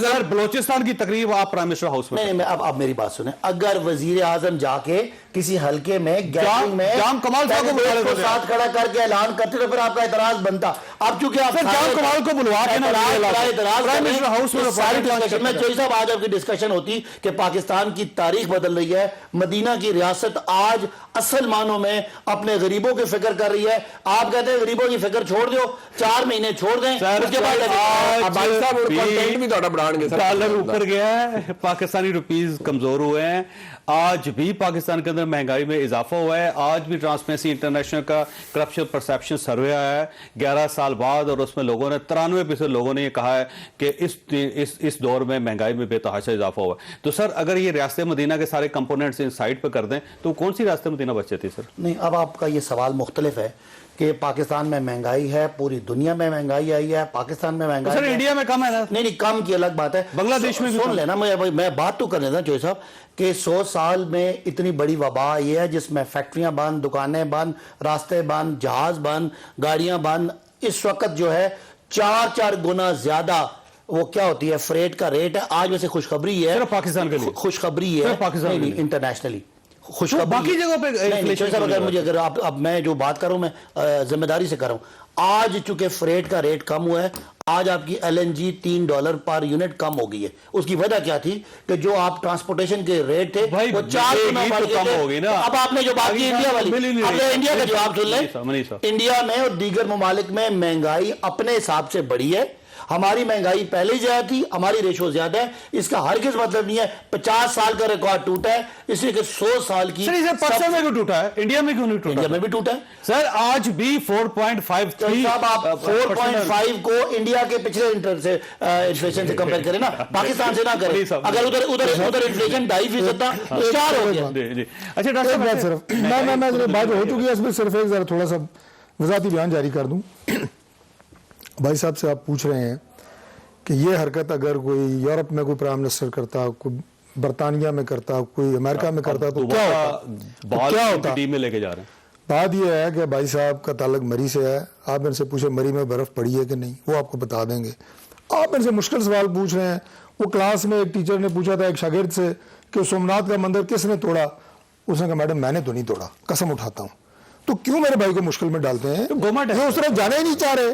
سر بلوچستان کی تقریب آپ پرائم منسٹر ہاؤس میں. نہیں, اب میری بات سنیں, اگر وزیر اعظم جا کے کسی حلقے میں گیدرنگ میں جام کمال صاحب کو ساتھ کھڑا کر کے اعلان کرتے تو پھر آپ کا اعتراض بنتا. اب چونکہ آپ جام کمال کو بلوا کے میں چوہی صاحب, آج آپ کی ڈسکشن ہوتی کہ پاکستان کی تاریخ بدل رہی ہے, مدینہ کی ریاست آج اصل معنوں میں اپنے غریبوں کی فکر کر رہی ہے. آپ کہتے ہیں غریبوں کی فکر چھوڑ دو, 4 مہینے چھوڑ دیں, اس کے بعد ڈالر اوپر گیا ہے, پاکستانی روپیز کمزور ہوئے ہیں. آج بھی پاکستان کے اندر مہنگائی میں اضافہ ہوا ہے. آج بھی ٹرانسپیرنسی انٹرنیشنل کا کرپشن پرسیپشن سروے آیا ہے 11 سال بعد, اور اس میں لوگوں نے 93% لوگوں نے یہ کہا ہے کہ اس دور میں مہنگائی میں بے تحاشا اضافہ ہوا ہے. تو سر اگر یہ ریاست مدینہ کے سارے کمپوننٹس ان سائٹ پہ کر دیں تو کون سی ریاست مدینہ بچ جاتی ہے سر؟ نہیں, اب آپ کا یہ سوال مختلف ہے کہ پاکستان میں مہنگائی ہے, پوری دنیا میں مہنگائی آئی ہے, پاکستان میں مہنگائی سر انڈیا میں کم ہے نا. نہیں, کم کی الگ بات ہے, بنگلہ دیش میں سن لینا, میں بات تو کر لیتا چوہی صاحب, کہ 100 سال میں اتنی بڑی وبا یہ ہے جس میں فیکٹریاں بند, دکانیں بند, راستے بند, جہاز بند, گاڑیاں بند. اس وقت جو ہے 4 گنا زیادہ وہ کیا ہوتی ہے فریٹ کا ریٹ ہے. آج ویسے خوشخبری ہے پاکستان کے لیے, خوشخبری ہے انٹرنیشنلی, باقی جگہوں پہ اگر اب میں جو بات کروں میں ذمہ داری سے کر رہا ہوں. آج چونکہ فریٹ کا ریٹ کم ہوا ہے, آج آپ کی ایل این جی $3 پر یونٹ کم ہو گئی ہے. اس کی وجہ کیا تھی کہ جو آپ ٹرانسپورٹیشن کے ریٹ تھے وہ 4 گنا بڑھ گئے تھے. اب آپ نے جو بات کی انڈیا والی, اب انڈیا کا جواب سن لیں. انڈیا میں اور دیگر ممالک میں مہنگائی اپنے حساب سے بڑھی ہے. ہماری مہنگائی پہلے ہی زیادہ تھی, ہماری ریشو زیادہ ہے. اس کا ہرگز مطلب نہیں ہے 50 سال کا ریکارڈ ٹوٹا ہے, اس لیے کہ 100 سال کی. سر پاکستان میں کیوں ٹوٹا ہے, انڈیا میں کیوں نہیں ٹوٹا؟ انڈیا میں بھی ٹوٹا ہے سر. آج بھی 4.53. صاحب آپ 4.5 کو انڈیا کے پچھلے انفلیشن سے کمپیئر کریں نا, پاکستان سے نہ کریں. اگر ادھر انفلیشن 2.5% تھا, 4 ہو گیا. اچھا ڈاکٹر صاحب صرف میں بات ہو چکی ہے, اس میں صرف ایک ذرا تھوڑا سا وضاحتی بیان جاری کر دوں. بھائی صاحب سے آپ پوچھ رہے ہیں کہ یہ حرکت اگر کوئی یورپ میں کوئی پرائم منسٹر کرتا, کوئی برطانیہ میں کرتا, کوئی امریکہ میں کرتا تو کیا ہوتا؟ ٹیم میں لے کے جا رہے ہیں. بات یہ ہے کہ بھائی صاحب کا تعلق مری سے ہے. آپ ان سے پوچھیں مری میں برف پڑی ہے کہ نہیں, وہ آپ کو بتا دیں گے. آپ ان سے مشکل سوال پوچھ رہے ہیں. وہ کلاس میں ایک ٹیچر نے پوچھا تھا ایک شاگرد سے کہ سومناتھ کا مندر کس نے توڑا, اس نے کہا میڈم میں نے تو نہیں توڑا, قسم اٹھاتا ہوں. تو کیوں میرے بھائی کو مشکل میں ڈالتے ہیں؟ وہ اس طرف جانا ہی نہیں چاہ رہے.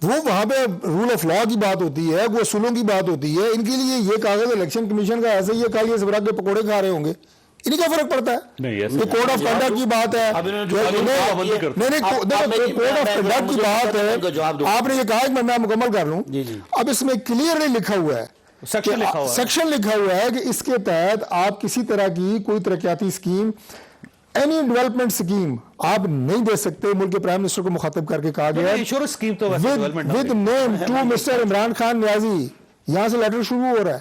وہ وہاں پہ رول آف لا کی بات ہوتی ہے, وہ اصولوں کی بات ہوتی ہے. ان کے لیے یہ کاغذ الیکشن کمیشن کا ایسے ہی کھا لیے سبراگ کے پکوڑے کھا رہے ہوں گے, انہیں کیا فرق پڑتا ہے؟ یہ کوڈ آف کنڈکٹ کی بات ہے. کوڈ آف کنڈکٹ کی بات ہے. آپ نے یہ کہا کہ میں مکمل کر لوں. اب اس میں کلیئرلی لکھا ہوا ہے, سیکشن لکھا ہوا ہے کہ اس کے تحت آپ کسی طرح کی کوئی ترقیاتی اسکیم, اینی ڈیولپمنٹ اسکیم آپ نہیں دے سکتے. ملک کے پرائم منسٹر کو مخاطب کر کے کہا گیا with name to mister Imran Khan Niazi. یہاں سے لیٹر شروع ہو رہا ہے.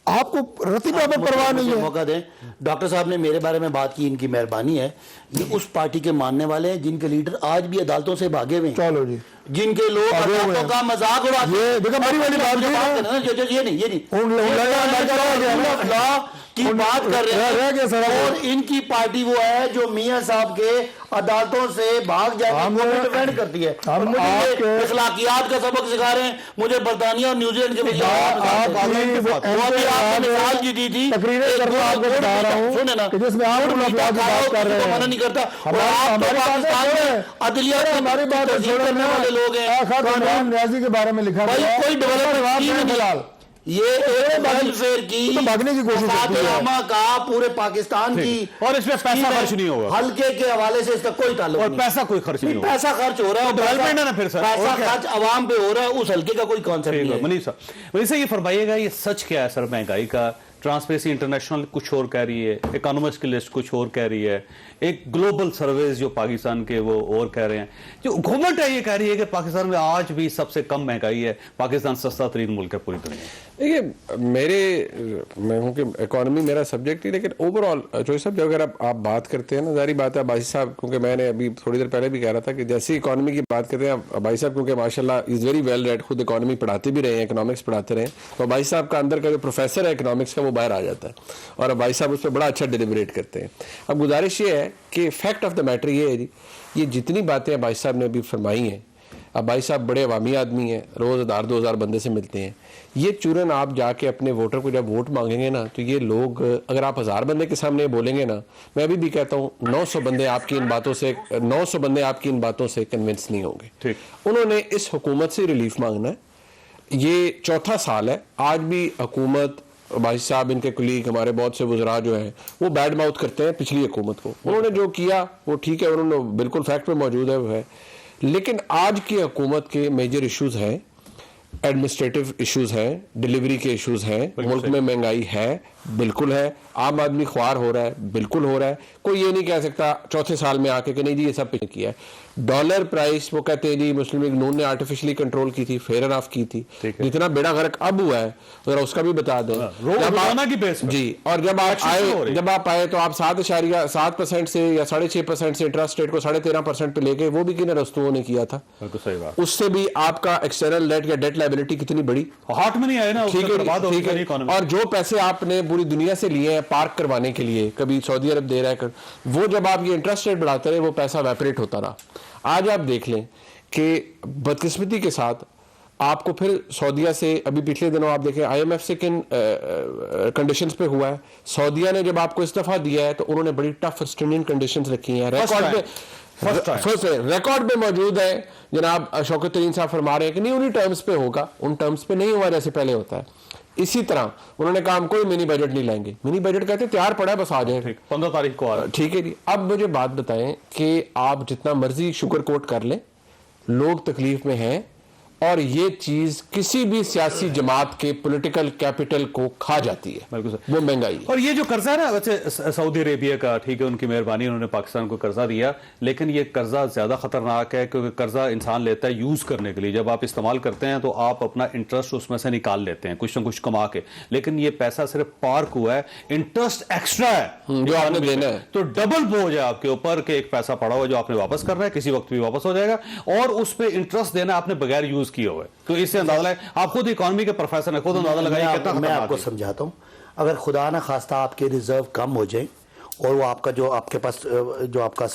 آپ کو رتی برابر پرواہ نہیں ہے. موقع دیں, ڈاکٹر صاحب نے میرے بارے میں بات کی, ان کی مہربانی ہے. یہ اس پارٹی کے ماننے والے ہیں جن کے لیڈر آج بھی عدالتوں سے بھاگے ہوئے ہیں. چلو جی, جن کے لوگ عدالتوں کا مذاق اڑاتے ہیں. کی بات کر رہے ہیں اور ان کی پارٹی وہ ہے جو میاں صاحب کے عدالتوں سے بھاگ جانے کو ڈیفینڈ کرتی ہے، اور مجھے اخلاقیات کا سبق سکھا رہے ہیں، مجھے برطانیہ اور نیوزی لینڈ کے مثال جی دی تھی، سنیں نا منع نہیں کرتا، اور آپ تو پاکستان میں عدلیہ ہماری بات کرنے والے لوگ ہیں، نیازی کے بارے میں لکھا بھائی کوئی ڈیولپمنٹ یہ ویلفیئر کی بھاگنے کی کوشش کا پورے پاکستان کی، اور اس میں پیسہ خرچ نہیں ہوگا، حلقے کے حوالے سے اس کا کوئی تعلق اور نہیں، پیسہ کوئی خرچ نہیں ہوگا، پیسہ خرچ ہو رہا ہے، ڈیولپمنٹ ہے نا پھر سر، پیسہ خرچ عوام پہ ہو رہا ہے، اس حلقے کا کوئی کانسیپٹ نہیں ہے۔ منیب صاحب یہ فرمائیے گا، یہ سچ کیا ہے سر مہنگائی کا؟ ٹرانسپیرنسی انٹرنیشنل کچھ اور کہہ رہی ہے، اکانومسٹ کی لسٹ کچھ اور کہہ رہی ہے، ایک گلوبل سرویز جو پاکستان کے وہ اور کہہ رہے ہیں، جو حکومت ہے یہ کہہ رہی ہے کہ پاکستان میں آج بھی سب سے کم مہنگائی ہے، پاکستان سستا ترین ملک ہے پوری دنیا میں۔ دیکھیے میں ہوں کہ اکانومی میرا سبجیکٹ ہی، لیکن اوور آل جو سب جو اگر آپ بات کرتے ہیں نا، ظاہری بات ہے بھائی صاحب، کیونکہ میں نے ابھی تھوڑی دیر پہلے بھی کہہ رہا تھا کہ جیسی اکانومی کی بات کرتے ہیں بھائی صاحب، کیونکہ ماشاء اللہ از ویری ویل ریڈ، خود اکانومی پڑھاتے بھی رہے ہیں، اکنامکس پڑھاتے رہے ہیں، تو بھائی صاحب کا اندر کا جو پروفیسر ہے اکنامکس کا وہ باہر آ جاتا ہے، اور اب بھائی صاحب اس پہ بڑا اچھا ڈیلیبریٹ کرتے ہیں۔ اب گزارش یہ ہے کہ فیکٹ آف دا میٹر یہ ہے جی، یہ جتنی باتیں بھائی صاحب نے ابھی فرمائی ہیں، اب بھائی صاحب بڑے عوامی آدمی ہیں، روز 1000-2000 بندے سے ملتے ہیں، یہ چورن آپ جا کے اپنے ووٹر کو جب ووٹ مانگیں گے نا، تو یہ لوگ اگر آپ 1000 بندے کے سامنے بولیں گے نا، میں ابھی بھی کہتا ہوں 900 بندے آپ کی ان باتوں سے کنونس نہیں ہوں گے۔ انہوں نے اس حکومت سے ریلیف مانگنا ہے، یہ چوتھا سال ہے، آج بھی حکومت بھائی صاحب ان کے کلیگ ہمارے بہت سے وزراء جو ہیں وہ بیڈ ماؤتھ کرتے ہیں پچھلی حکومت کو، انہوں نے جو کیا وہ ٹھیک ہے، انہوں نے بالکل فیکٹ پہ موجود ہے وہ ہے، لیکن آج کی حکومت کے میجر ایشوز ہیں، ایڈمنسٹریٹو ایشوز ہیں، ڈیلیوری کے ایشوز ہیں، ملک میں مہنگائی ہے، بالکل ہے، عام آدمی خوار ہو رہا ہے، بالکل ہو رہا ہے، کوئی یہ نہیں کہہ سکتا چوتھے سال میں آ کے کہ نہیں جی یہ سب پہ کیا ہے۔ ڈالر پرائس وہ کہتے ہیں جی مسلم لیگ نون نے آرٹیفیشلی کنٹرول کی تھی، فیئر اینڈ آف کی تھی، جتنا بیڑا غرق اب ہوا ہے ذرا اس کا بھی بتا دیں جی۔ اور جب آپ آئے تو آپ 7.7% سے یا 6.5% سے انٹرسٹ ریٹ کو 13.5% پہ لے گئے، وہ بھی کن رستوں نے کیا تھا، اس سے بھی آپ کا ایکسٹرنل ڈیٹ یا ڈیٹ لائبلٹی کتنی بڑی ہاتھ میں نہیں آئے نا، اور جو پیسے آپ نے پوری دنیا سے لیے ہیں پارک کروانے کے لیے، کبھی سعودی عرب دے رہا ہے، وہ جب آپ یہ انٹرسٹ ریٹ بڑھاتے رہے وہ پیسہ ویپریٹ ہوتا رہا۔ آج آپ دیکھ لیں کہ بدقسمتی کے ساتھ آپ کو پھر سعودیہ سے ابھی پچھلے دنوں آپ دیکھیں آئی ایم ایف سے کن کنڈیشنز پہ ہوا ہے، سعودیہ نے جب آپ کو استعفیٰ دیا ہے تو انہوں نے بڑی ٹف اسٹریننگ کنڈیشنز رکھی ہیں، ریکارڈ پہ موجود ہے، جناب شوکت ترین صاحب فرما رہے ہیں کہ نہیں انہی ٹرمز پہ ہوگا، ان ٹرمز پہ نہیں ہوا جیسے پہلے ہوتا ہے۔ اسی طرح انہوں نے کہا ہم کوئی منی بجٹ نہیں لائیں گے، منی بجٹ کہتے ہیں تیار پڑا ہے بس آ جائیں، 15 تاریخ کو آ رہا ہے، ٹھیک ہے جی۔ اب مجھے بات بتائیں کہ آپ جتنا مرضی شکر کوٹ کر لیں، لوگ تکلیف میں ہیں، اور یہ چیز کسی بھی سیاسی جماعت کے پولیٹیکل کیپٹل کو کھا جاتی ہے، وہ مہنگائی۔ اور یہ جو قرضہ ہے نا، ویسے سعودی عربیہ کا ٹھیک ہے، ان کی مہربانی، انہوں نے پاکستان کو قرضہ دیا، لیکن یہ قرضہ زیادہ خطرناک ہے کیونکہ قرضہ انسان لیتا ہے یوز کرنے کے لیے، جب آپ استعمال کرتے ہیں تو آپ اپنا انٹرسٹ اس میں سے نکال لیتے ہیں کچھ نہ کچھ کما کے، لیکن یہ پیسہ صرف پارک ہوا ہے، انٹرسٹ ایکسٹرا ہے جو آپ نے دینا ہے، تو ڈبل بوجھ ہے آپ کے اوپر کہ ایک پیسہ پڑا ہوا جو آپ نے واپس کرنا ہے، کسی وقت بھی واپس ہو جائے گا، اور اس پہ انٹرسٹ دینا آپ نے بغیر یوز کیے ہوئے، تو اس سے اندازہ ہے، آپ خود اکانومی کے پروفیسر ہیں، خود اندازہ لگائیں کتنا میں آپ کو سمجھاتا ہوں، اگر خدا نہ خواستہ آپ کے ریزرو کم ہو جائیں، اور وہ آپ کا جو آپ کے پاس جو آپ کا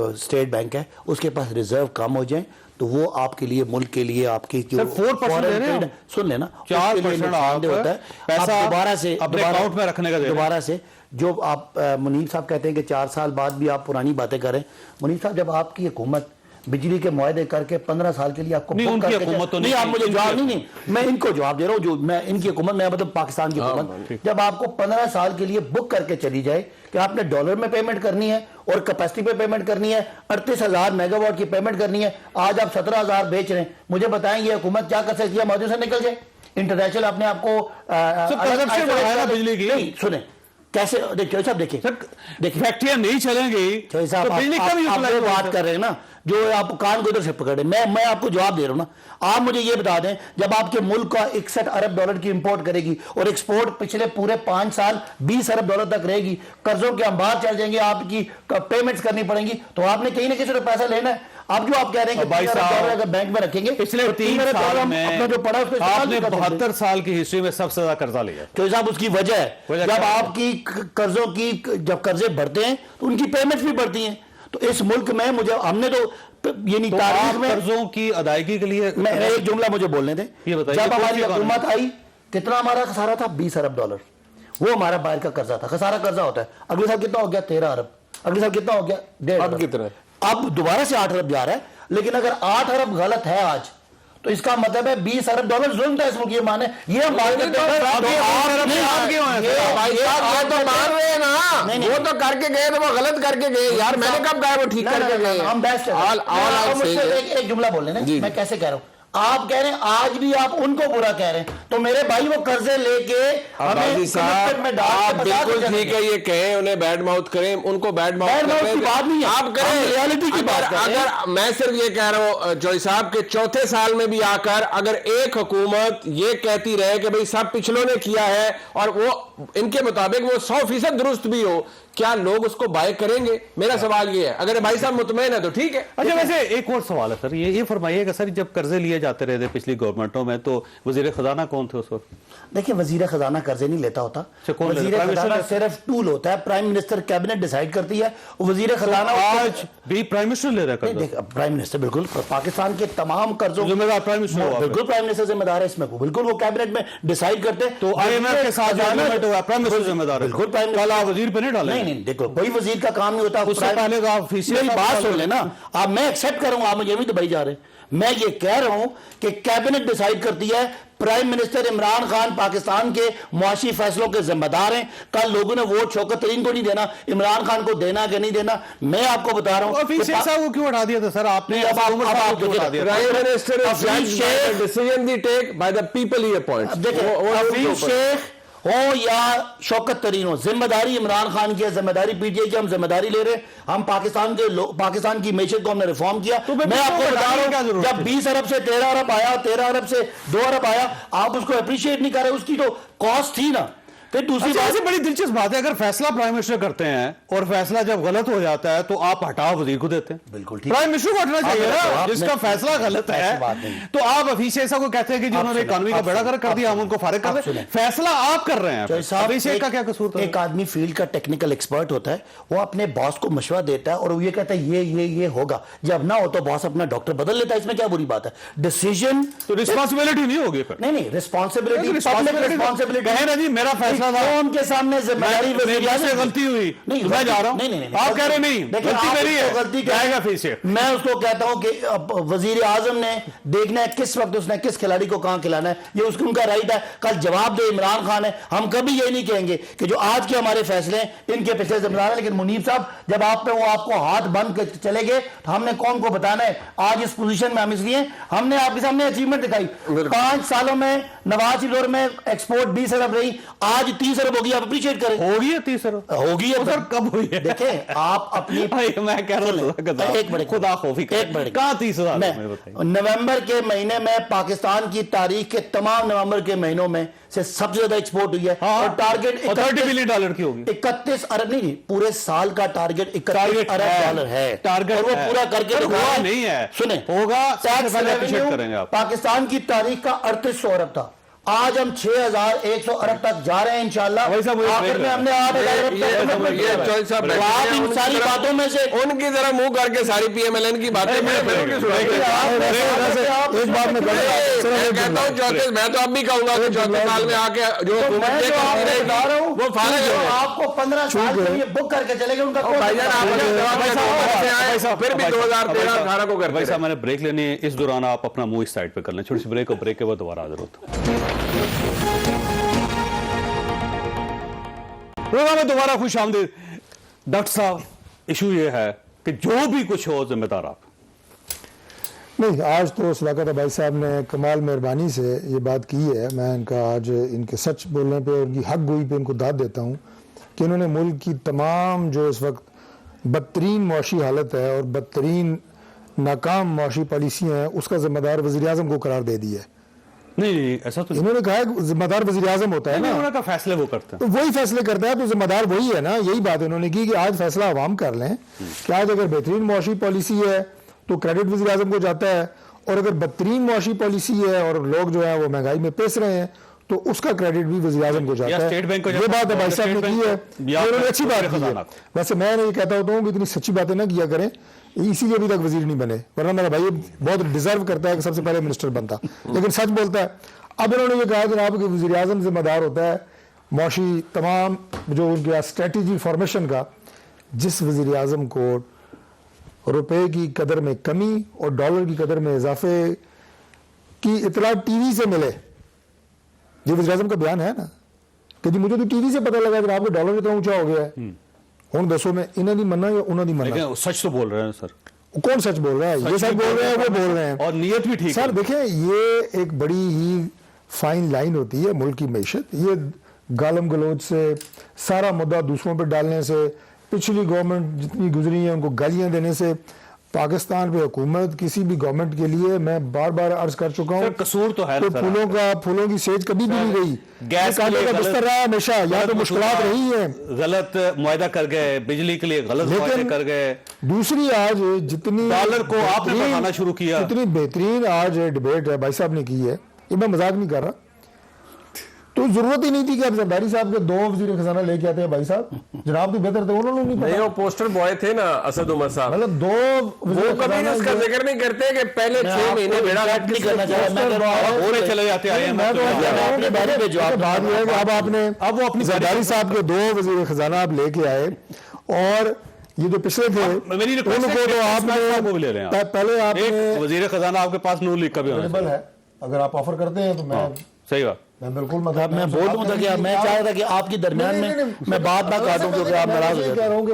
اسٹیٹ بینک ہے اس کے پاس ریزرو کم ہو جائیں، تو وہ آپ کے لیے، ملک کے لیے، آپ کی جو 4% سن لینا 4% ہوتا ہے، پیسہ دوبارہ سے اپنے اکاؤنٹ میں رکھنے کا دوبارہ سے جو آپ منیب صاحب کہتے ہیں کہ 4 سال بعد بھی آپ پرانی باتیں کریں، منیب صاحب جب آپ کی حکومت بجلی کے معاہدے کر کے 15 سال کے لیے آپ کو نہیں، نہیں، آپ مجھے جواب نہیں، میں ان کو جواب دے رہا ہوں، جو میں ان کی حکومت، میں مطلب پاکستان کی حکومت، جب آپ کو 15 سال کے لیے بک کر کے چلی جائے کہ آپ نے ڈالر میں پیمنٹ کرنی ہے اور کیپیسٹی پہ پیمنٹ کرنی ہے، 38,000 میگا واٹ کی پیمنٹ کرنی ہے، آج آپ 17,000 بیچ رہے ہیں، مجھے بتائیں یہ حکومت کیا کر سکتی ہے؟ معاہدے سے نکل جائے، انٹرنیشنل اپنے آپ کو بجلی کی، نہیں سنیں کیسے، دیکھیں صاحب، دیکھیں فیکٹریاں نہیں چلیں گی تو بجلی کم آپ بات کر رہے ہیں نا، جو آپ کان کو ادھر سے پکڑے، میں آپ کو جواب دے رہا ہوں نا، آپ مجھے یہ بتا دیں جب آپ کے ملک کا 61 ارب ڈالر کی امپورٹ کرے گی اور ایکسپورٹ پچھلے پورے 5 سال 20 ارب ڈالر تک رہے گی، قرضوں کے انبار چل جائیں گے، آپ کی پیمنٹس کرنی پڑیں گی، تو آپ نے کہیں نہ کہیں سے پیسہ لینا ہے۔ اب جو آپ کہہ رہے ہیں کہ بھائی 3000 صاحب، ڈالر اگر بینک میں رکھیں گے پچھلے 3 3 ارب سال ڈالر میں اپنا جو پڑا اس کو استعمال آپ نے نہیں کر سکتے۔ 72 سال کی ہسٹری میں سب سے زیادہ قرضہ لیا. تو صاحب اس کی وجہ ہے وجہ جب کیا ہے؟ آپ کی قرضوں کی جب قرضے بڑھتے ہیں تو ان کی پیمنٹس بھی بڑھتی ہیں. تو اس ملک میں مجھے ہم نے تو یعنی تو تاریخ آپ میں قرضوں کی ادائیگی کے لیے میں ایک جملہ مجھے بولنے دیں. یہ بتائیے، جب کون ہماری سی قانون؟ حکومت آئی کتنا ہمارا خسارہ تھا؟ 20 ارب ڈالر. وہ ہمارا باہر کا قرضہ تھا. خسارہ قرضہ ہوتا ہے. اگلے سال کتنا ہو گیا؟ 13 ارب. اگلے سال کتنا ہو گیا؟ 1.5 اب ارب. کتنا ہے؟ اب دوبارہ سے 8 ارب جا رہا ہے. لیکن اگر 8 ارب غلط ہے آج تو اس کا مطلب ہے 20 ارب ڈالر ظلم تھا اس ملک. یہ مانے یہ ہم بات کرتے ہیں اب تو یہ آپ 8 ارب نہیں، آپ کیوں ہیں؟ یہ- بھائی یہ صاحب آپ یہ تو مان رہے ہیں نا، نہیں، نہیں۔ وہ تو کر کے گئے تو وہ غلط کر کے گئے یار. میں نے کب کہا وہ ٹھیک کر کے گئے؟ ہم بحث کر رہے ہیں. ایک جملہ بول رہے ہیں میں کیسے کہہ رہا ہوں. آپ کہہ رہے ہیں آج بھی آپ ان کو برا کہہ رہے ہیں. تو میرے بھائی وہ قرضے لے کے ہمیں قاضی صاحب میں ڈال کے آپ بتا بالکل کے ٹھیک ہے یہ کہیں انہیں بیڈ ماؤتھ کریں ان کو بیڈ Bad mouth کی بات نہیں ہے. آپ ہم کریں reality کی بات کر رہے ہیں. اگر میں صرف یہ کہہ رہا ہوں جوئی صاحب کے چوتھے سال میں بھی آ کر اگر ایک حکومت یہ کہتی رہے کہ بھئی سب پچھلوں نے کیا ہے اور وہ ان کے مطابق وہ 100% درست بھی ہو، کیا لوگ اس کو بائے کریں گے؟ میرا سوال یہ ہے. اگر بھائی صاحب مطمئن ہے تو ٹھیک ہے. اچھا ویسے ایک اور سوال ہے سر، یہ فرمائیے کہ سر جب قرضے لیے جاتے رہے تھے پچھلی گورنمنٹوں میں تو وزیر خزانہ کون تھے اس وقت؟ دیکھیں وزیر خزانہ قرضے نہیں لیتا ہوتا. کون لیتا؟ وزیر پرائم خزانہ منسٹر صرف ٹول ہوتا ہے. پرائم منسٹر کیبنٹ ڈیسائیڈ کرتی ہے. وزیر خزانہ آج بھی پرائم منسٹر لے رہا ہے قرضہ. پرائم منسٹر بالکل پاکستان کے تمام قرضوں ذمہ دار پرائم منسٹر ہوا. بالکل پرائم منسٹر ذمہ دار ہے اس میں. بالکل وہ کیبنٹ میں ڈیسائیڈ کرتے. تو آئی ایم ایف کے ساتھ جو ایگریمنٹ ہوا پرائم منسٹر ذمہ دار ہے. بالکل پرائم کل آپ وزیر پہ نہیں ڈالیں؟ نہیں نہیں دیکھو کوئی وزیر کا کام نہیں ہوتا. اس سے پہلے تو آپ فیصد میری بات سن لینا. آپ میں ایکسپٹ کروں آپ مجھے بھی دبائی جا رہے ہیں. میں یہ کہہ رہا ہوں کہ کیبنٹ ڈیسائیڈ کرتی ہے. پرائم منسٹر عمران خان پاکستان کے معاشی فیصلوں کے ذمہ دار ہیں. کل لوگوں نے ووٹ شوکت ترین کو نہیں دینا، عمران خان کو دینا کہ نہیں دینا. میں آپ کو بتا رہا ہوں حفیظ شیخ صاحب کو کیوں ہٹا دیا تھا سر آپ نے؟ Prime Minister is judged by the decision they take by the people he appoints. Hafeez شیخ ہو یا شوکت ترین ہو، ذمہ داری عمران خان کی ہے، ذمہ داری پی ٹی آئی کی. ہم ذمہ داری لے رہے ہیں. ہم پاکستان کی معیشت کو ہم نے ریفارم کیا. میں آپ کو بتا رہا ہوں جب 20 ارب سے 13 ارب آیا، 13 ارب سے 2 ارب آیا، آپ اس کو اپریشیٹ نہیں کر رہے. اس کی تو کاسٹ تھی نا. پھر دوسری بات بڑی دلچسپ بات ہے، اگر فیصلہ پرائم منسٹر کرتے ہیں اور فیصلہ جب غلط ہو جاتا ہے تو آپ ہٹا وزیر کو دیتے ہیں. بالکل ٹھیک. پرائم منسٹر کو ہٹنا چاہیے نا، آپ جس کا فیصلہ غلط ہے. ایسی بات نہیں. تو آپ حفیظ شیخ صاحب کو کہتے ہیں کہ جنہوں نے اکانومی کا بیڑا گرک کر دیا ہم ان کو فارغ کر دیں. فیصلہ آپ کر رہے ہیں. حفیظ شیخ کا کیا قصور تھا؟ ایک آدمی فیلڈ کا ٹیکنیکل ایکسپرٹ ہوتا ہے، وہ اپنے باس کو مشورہ دیتا ہے اور وہ یہ کہتا ہے یہ ہوگا. جب نہ ہو تو باس اپنا ڈاکٹر بدل لیتا ہے. اس میں کیا بری بات ہے؟ ڈیسیژن تو رسپانسبلٹی نہیں ہوگی پھر. نہیں رسپانسبلٹی کہہ رہے جی میرا فیصلہ تھا، قوم کے سامنے ذمہ داری میری سے غلطی ہوئی تو میں جا رہا ہوں. نہیں آپ کہہ رہے نہیں غلطی میری ہے، غلطی جائے گا حفیظ شیخ. میں اس کو کہتا ہوں کہ وزیر اعظم نے دیکھنا ہے کس وقت اس نے کس کھلاڑی کو کہاں کھلانا ہے. یہ اس ان کا رائٹ ہے. کل جواب دے عمران خان ہے. ہم کبھی یہ نہیں کہیں گے کہ جو آج کے ہمارے فیصلے ہیں ان کے پیچھے ذمہ دار ہیں. لیکن منیب صاحب جب آپ پہ وہ آپ کو ہاتھ بند کر چلے گئے تو ہم نے کون کو بتانا ہے؟ آج اس پوزیشن میں ہم اس لیے ہم نے آپ کے سامنے اچیومنٹ دکھائی. 5 سالوں میں نواز کے دور میں ایکسپورٹ 20 ارب رہی، آج 30 ارب ہوگی. آپ اپریشیٹ کریں. ہوگی ہے 30 ارب ہوگی ہے سر کب ہوئی ہے؟ دیکھیں آپ اپنی میں کہہ رہا ہوں خدا خوفی کہاں 30 ہزار. نومبر کے مہینے میں پاکستان کی تاریخ کے تمام نومبر کے مہینوں میں سے سب سے زیادہ ایکسپورٹ ہوئی ہے اور ٹارگٹ $30 بلین کی ہوگی. 31 ارب نہیں پورے سال کا ٹارگٹ 31 ارب ڈالر ہے. ٹارگٹ اور وہ پورا کر کے ہوا نہیں ہے. سنیں ہوگا ٹیکس اپریشیٹ کریں گے آپ. پاکستان کی تاریخ کا 3800 ارب تھا. آج ہم 6100 ارب تک جا رہے ہیں انشاءاللہ. آخر میں ہم نے 8000 ارب. آپ ان ساری باتوں میں سے ان کی ذرا منہ کر کے ساری پی ایم ایل این کی باتیں ایک بات میں کہتا ہوں چوتھے میں تو اب بھی کہوں گا کہ چوتھے سال میں آ کے جو حکومت وہ فارغ ہو. آپ کو 15 سال کے لیے بک کر کے چلے گئے ان کا بھائی جان آپ پھر بھی 2013-18 کو بھائی کرتے صاحب میں نے بریک لینی ہے. اس دوران آپ اپنا منہ اس سائڈ پہ کر لیں. چھوٹی سی بریک اور بریک کے بعد دوبارہ حاضر ہوتا ہے. پروگرام میں دوبارہ خوش آمدید. ڈاکٹر صاحب ایشو یہ ہے کہ جو بھی کچھ ہو ذمہ دار آپ. نہیں آج تو صداقت بھائی صاحب نے کمال مہربانی سے یہ بات کی ہے. میں ان کا آج ان کے سچ بولنے پہ ان کی حق گوئی پہ ان کو داد دیتا ہوں کہ انہوں نے ملک کی تمام جو اس وقت بدترین معاشی حالت ہے اور بدترین ناکام معاشی پالیسیاں ہیں اس کا ذمہ دار وزیر اعظم کو قرار دے دی ہے. نہیں ایسا تو انہوں نے کہا ہے ذمہ دار وزیر اعظم ہوتا ہے نا، انہوں نے کہا فیصلے وہ کرتے ہیں تو وہی فیصلے کرتا ہے تو ذمہ دار وہی ہے نا. یہی بات انہوں نے کی کہ آج فیصلہ عوام کر لیں کہ آج اگر بہترین معاشی پالیسی ہے تو کریڈٹ وزیر اعظم کو جاتا ہے، اور اگر بدترین معاشی پالیسی ہے اور لوگ جو ہے وہ مہنگائی میں پیس رہے ہیں تو اس کا کریڈٹ بھی وزیر اعظم کو جاتا ہے. اسٹیٹ بینک کو یہ بات بھائی صاحب نے کی ہے، انہوں نے اچھی بات کی ہے. ویسے میں یہ کہتا ہوتا ہوں کہ اتنی سچی باتیں نہ کیا کریں، اسی لیے ابھی تک وزیر نہیں بنے، ورنہ میرا بھائی بہت ڈیزرو کرتا ہے کہ سب سے پہلے منسٹر بنتا، لیکن سچ بولتا ہے. اب انہوں نے یہ کہا جناب کہ وزیر اعظم ذمہ دار ہوتا ہے معاشی تمام جو ان کے اسٹریٹجی فارمیشن کا. جس وزیر اعظم کو روپے کی قدر میں کمی اور ڈالر کی قدر میں اضافے کی اطلاع ٹی وی سے ملے، یہ وزیر اعظم کا بیان ہے نا کہ جی مجھے تو ٹی وی سے پتہ لگا جناب کہ ڈالر اتنا اونچا ہو گیا ہے. ہوں دسو میں انہیں نہیں مننا یا انہوں نہیں مننا؟ لیکن سچ تو بول رہے ہیں سر. کون سچ بول رہا ہے؟ یہ سچ بول رہے ہیں، وہ بول رہے ہیں، اور نیت بھی ٹھیک ہے. سر دیکھیں یہ ایک بڑی ہی فائن لائن ہوتی ہے ملک کی معیشت. یہ گالم گلوچ سے، سارا مدعا دوسروں پہ ڈالنے سے، پچھلی گورنمنٹ جتنی گزری ہیں ان کو گالیاں دینے سے، پاکستان پہ حکومت کسی بھی گورنمنٹ کے لیے میں بار بار عرض کر چکا ہوں قصور تو ہے پھولوں کی سیج کبھی بھی نہیں رہی. گیس کانٹے کا بستر رہا ہے ہمیشہ، یہاں تو مشکلات رہی ہیں. غلط معاہدہ کر گئے، بجلی کے لیے غلط معاہدے کر گئے. دوسری آج جتنی ڈالر کو آپ نے بڑھانا شروع کیا، اتنی بہترین آج ڈیبیٹ بھائی صاحب نے کی ہے، یہ میں مذاق نہیں کر رہا. تو ضرورت ہی نہیں تھی کہ آپ زرداری صاحب کے 2 وزیر خزانہ لے کے آتے ہیں. بھائی صاحب جناب تو بہتر تھے، انہوں نے نہیں نہیں پتا. وہ پوسٹر بوائے تھے نا اسد عمر صاحب، مطلب 2 وہ کبھی اس کا ذکر نہیں کرتے کہ پہلے 6 مہینے بیڑا گھاٹ نہیں کرنا چاہ رہا. میں کہہ رہا ہوں اور چلے جاتے آئے ہیں. بات یہ ہے کہ اب آپ نے زرداری صاحب کے 2 وزیر خزانہ آپ لے کے آئے، اور یہ جو پچھلے تھے میری ان کو تو آپ نے پہلے آپ نے وزیر خزانہ آپ کے پاس نون لیگ کا بھی ہونا اویلیبل ہے. اگر آپ آفر کرتے ہیں تو میں صحیح بات. میں بالکل مطلب میں بول دوں تھا کہ میں چاہ رہا تھا کہ آپ کی درمیان میں بات نہ کاٹوں کیونکہ آپ ناراض ہو کہہ جاتے رہا ہوں کہ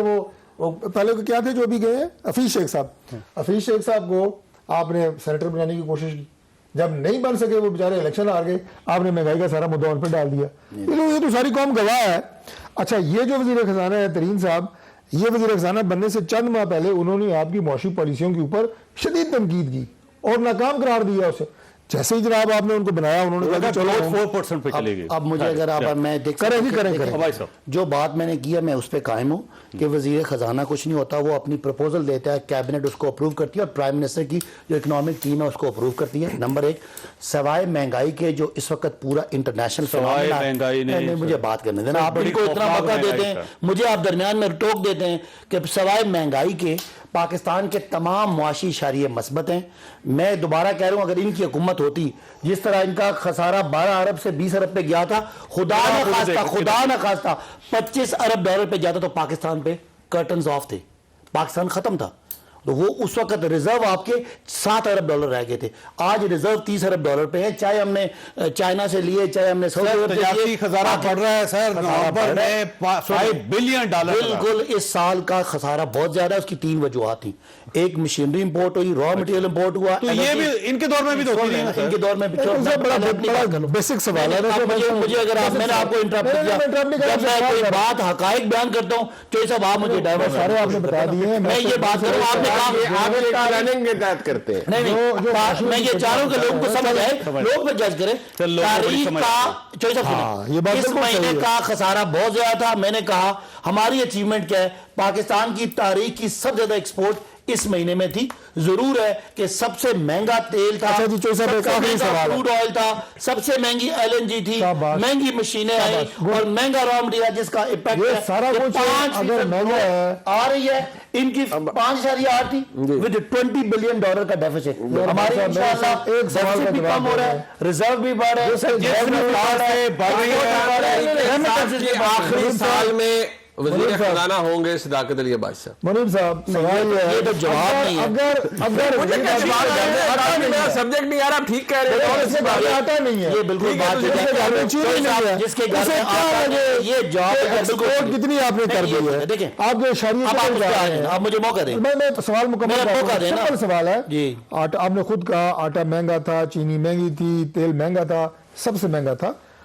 وہ پہلے کیا تھے جو ابھی گئے ہیں حفیظ شیخ صاحب کو آپ نے سینیٹر بنانے کی کوشش کی، جب نہیں بن سکے وہ بیچارے الیکشن ہار گئے، آپ نے مہنگائی کا سارا مدعا ان پہ ڈال دیا. یہ تو ساری قوم گواہ ہے. اچھا یہ جو وزیر خزانہ ہے ترین صاحب، یہ وزیر خزانہ بننے سے چند ماہ پہلے انہوں نے آپ کی معاشی پالیسیوں کے اوپر شدید تنقید کی اور ناکام قرار دیا اسے. جیسے ہی جناب آپ نے ان کو بنایا انہوں نے کہا کہ چلو 4% پہ چلے گی. اب مجھے اگر آپ میں دیکھ کریں. جو بات میں نے کیا میں اس پہ قائم ہوں کہ وزیر خزانہ کچھ نہیں ہوتا، وہ اپنی پروپوزل دیتا ہے، کیبنٹ اس کو اپروو کرتی ہے اور پرائم منسٹر کی جو اکنامک ٹیم ہے اس کو اپروو کرتی ہے. نمبر 1 سوائے مہنگائی کے جو اس وقت پورا انٹرنیشنل فنامنا، مجھے بات کرنے دینا. آپ ان کو اتنا موقع دیتے ہیں، مجھے آپ درمیان میں ٹوک دیتے ہیں کہ سوائے مہنگائی کے پاکستان کے تمام معاشی اشاریے مثبت ہیں. میں دوبارہ کہہ رہا ہوں اگر ان کی حکومت ہوتی، جس طرح ان کا خسارہ 12 ارب سے 20 ارب پہ گیا تھا، خدا نہ خواستہ 25 ارب ڈالر پہ جاتا تو پاکستان پہ کرٹنز آف تھے، پاکستان ختم تھا. تو وہ اس وقت ریزرو آپ کے 7 ارب ڈالر رہ گئے تھے. آج ریزرو 30 ارب ڈالر پہ ہے، چاہے ہم نے چائنا سے لیے، چاہے ہم نے تجارتی خسارہ بڑھ رہا ہے سر. نومبر میں $5 بلین. بالکل اس سال کا خسارہ بہت زیادہ ہے. اس کی 3 وجوہات تھیں. ایک مشینری امپورٹ ہوئی، را مٹیریل امپورٹ ہوا. تو یہ بھی ان کے دور میں بھی تو ہوتی ہے. ان کے دور میں بیسک سوال ہے. مجھے اگر میں نے آپ کو انٹرپٹ کیا، جب میں کوئی بات حقائق بیان کرتا ہوں تو یہ سب آپ مجھے ڈائیورٹ سارے آپ نے بتا دیے ہیں. میں یہ بات کروں آپ نے کرتے ہیں. نہیں میں یہ چاہ رہا ہوں کہ لوگوں کو سمجھ آئے، لوگ پہ جج کریں. تاریخ کا اس مہینے کا خسارہ بہت زیادہ تھا. میں نے کہا ہماری اچیومنٹ کیا ہے، پاکستان کی تاریخ کی سب سے زیادہ ایکسپورٹ اس مہینے میں تھی. ضرور ہے کہ سب سے مہنگا تیل تھا، سب سے مہنگا کروڈ آئل تھا، سب سے مہنگی LNG تھی، مہنگی مشینیں آئی اور مہنگا را مٹیریل جس کا امپیکٹ ہے. سارا کچھ اگر مہنگا ہے آ رہی ہے ان کی 5.8 تھی with $20 بلین کا ڈیفیسٹ. ہماری انشاءاللہ ڈیفیسٹ بھی کم ہو رہا ہے، ریزرو بھی بڑھ رہے ہیں. آخری سال میں وزیر خزانہ ہوں گے صداقت علی عباس صاحب. منیر صاحب سوال یہ تو جواب نہیں ہے. اگر سبجیکٹ نہیں یار آپ ٹھیک کہہ رہے ہیں، آتا نہیں ہے یہ بالکل بات ہے جس کے گھر میں یہ جواب کتنی آپ نے کر دی ہے. دیکھیں آپ کے اشاریے آپ مجھے موقع دیں. میں سوال مکمل سمپل سوال ہے. جی آپ نے خود کہا آٹا مہنگا تھا، چینی مہنگی تھی، تیل مہنگا تھا، سب سے مہنگا تھا.